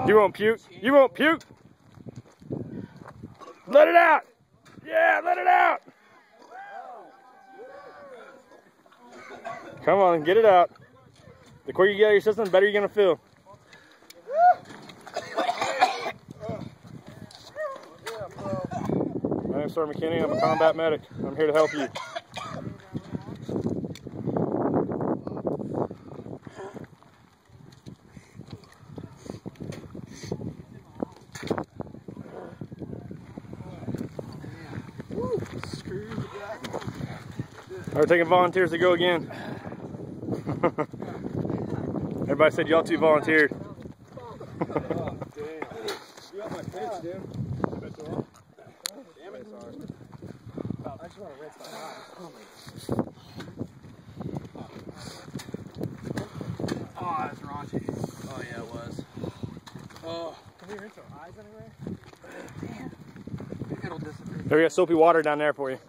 You won't puke. You won't puke. Let it out. Yeah, let it out. Come on, get it out. The quicker you get out of your system, the better you're going to feel. My name's Sergeant McKinney. I'm a combat medic. I'm here to help you. We're taking volunteers to go again. Everybody said y'all two volunteered. You got my pitch, dude. Damn it, sorry. I just want to rinse my eyes. Oh, that's raunchy. Oh, yeah, it was. Oh. Can we rinse our eyes anyway? Damn. It'll disappear. There we got soapy water down there for you.